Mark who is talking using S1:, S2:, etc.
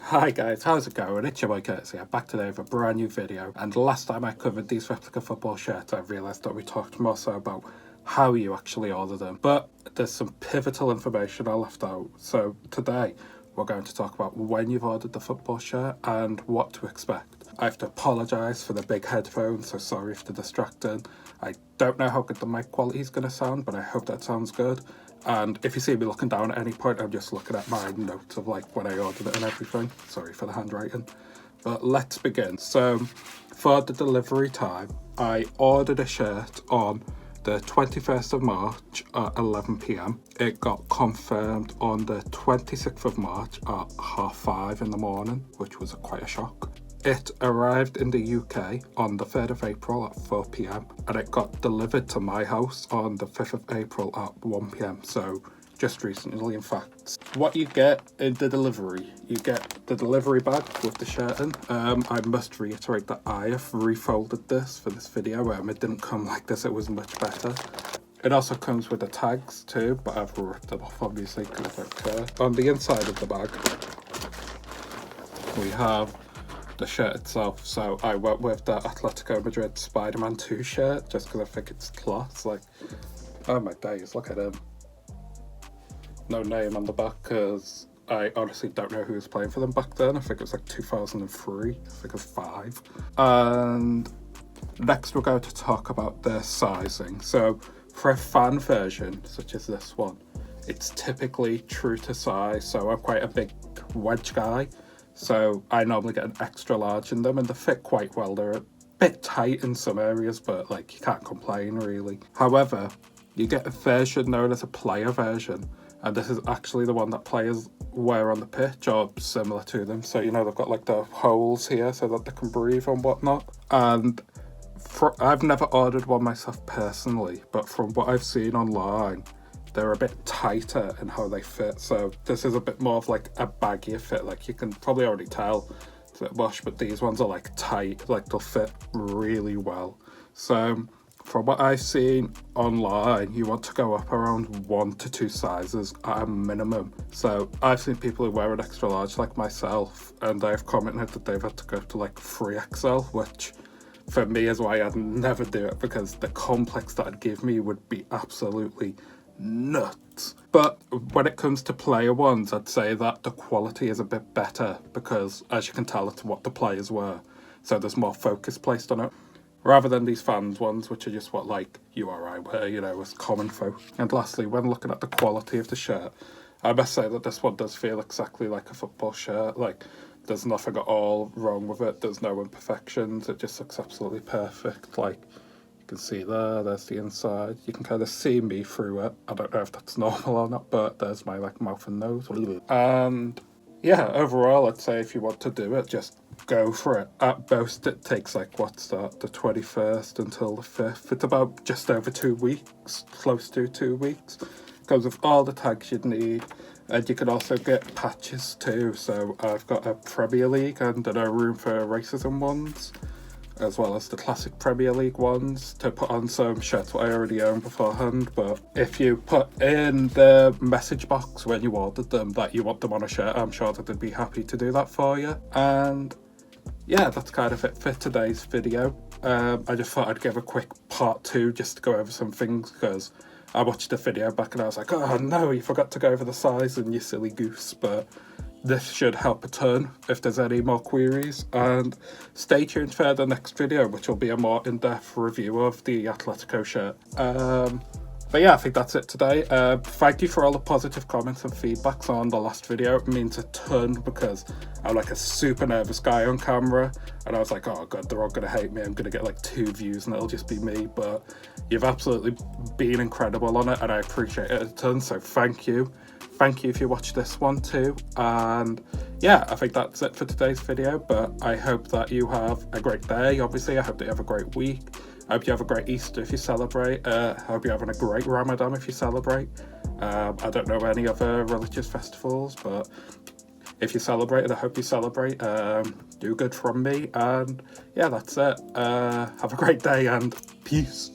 S1: Hi guys, how's it going? It's your boy Curtis here, back today with a brand new video. And last time I covered these replica football shirts, I realised that we talked more so about how you actually order them. But there's some pivotal information I left out. So today we're going to talk about when you've ordered the football shirt and what to expect. I have to apologise for the big headphones, so sorry if they're distracting. I don't know how good the mic quality is going to sound, but I hope that sounds good. And if you see me looking down at any point, I'm just looking at my notes of like when I ordered it and everything. Sorry for the handwriting. But let's begin. So for the delivery time, I ordered a shirt on the 21st of March at 11 p.m. It got confirmed on the 26th of March at 5:30 in the morning, which was quite a shock. It arrived in the UK on the 3rd of April at 4 p.m. and it got delivered to my house on the 5th of April at 1 p.m. So just recently, in fact. What you get in the delivery, you get the delivery bag with the shirt in. I must reiterate that I have refolded this for this video. It didn't come like this, it was much better. It also comes with the tags too, but I've ripped them off obviously because I don't care. On the inside of the bag, we have the shirt itself. So I went with the Atletico Madrid Spider-Man 2 shirt just because I think it's class. Like, oh my days, look at him. No name on the back because I honestly don't know who was playing for them back then. I think it was like 2003, I think it was 5. And next we're going to talk about their sizing. So for a fan version, such as this one, it's typically true to size. So I'm quite a big wedge guy. So I normally get an extra large in them and they fit quite well. They're a bit tight in some areas, but like you can't complain really. However, you get a version known as a player version. And this is actually the one that players wear on the pitch or similar to them. So, you know, they've got like the holes here so that they can breathe and whatnot. And I've never ordered one myself personally, but from what I've seen online, they're a bit tighter in how they fit. So this is a bit more of like a baggier fit. Like you can probably already tell it's a bit wash, but these ones are like tight, like they'll fit really well. So from what I've seen online, you want to go up around 1 to 2 sizes at a minimum. So I've seen people who wear an extra large like myself, and they've commented that they've had to go to like 3XL, which for me is why I'd never do it, because the complex that it'd give me would be absolutely nuts. But when it comes to player ones, I'd say that the quality is a bit better because, as you can tell, it's what the players wear. So there's more focus placed on it, rather than these fans ones, which are just what like you or I wear, you know, as common folk. And lastly, when looking at the quality of the shirt, I must say that this one does feel exactly like a football shirt. Like, there's nothing at all wrong with it. There's no imperfections. It just looks absolutely perfect. Like, you can see there's the inside. You can kind of see me through it. I don't know if that's normal or not, but there's my like mouth and nose. And yeah, overall, I'd say if you want to do it, just go for it. At most, it takes like, what's that, the 21st until the 5th. It's about just over 2 weeks, close to 2 weeks. Comes with all the tags you'd need. And you can also get patches too. So I've got a Premier League and a room for racism ones, as well as the classic Premier League ones to put on some shirts that I already own beforehand. But if you put in the message box when you ordered them that you want them on a shirt, I'm sure that they'd be happy to do that for you. And yeah, that's kind of it for today's video. I just thought I'd give a quick part 2 just to go over some things, because I watched the video back and I was like, oh no, you forgot to go over the size and you silly goose. But this should help a ton if there's any more queries. And stay tuned for the next video, which will be a more in-depth review of the Atletico shirt. But yeah, I think that's it today. Thank you for all the positive comments and feedbacks on the last video. It means a ton because I'm like a super nervous guy on camera. And I was like, oh god, they're all going to hate me. I'm going to get like 2 views and it'll just be me. But you've absolutely been incredible on it and I appreciate it a ton. So thank you. Thank you if you watched this one too. And yeah, I think that's it for today's video. But I hope that you have a great day. Obviously, I hope that you have a great week. I hope you have a great Easter if you celebrate. I hope you're having a great Ramadan if you celebrate. I don't know any other religious festivals, but if you celebrate it, I hope you celebrate. Do good from me. And yeah, that's it. Have a great day and peace.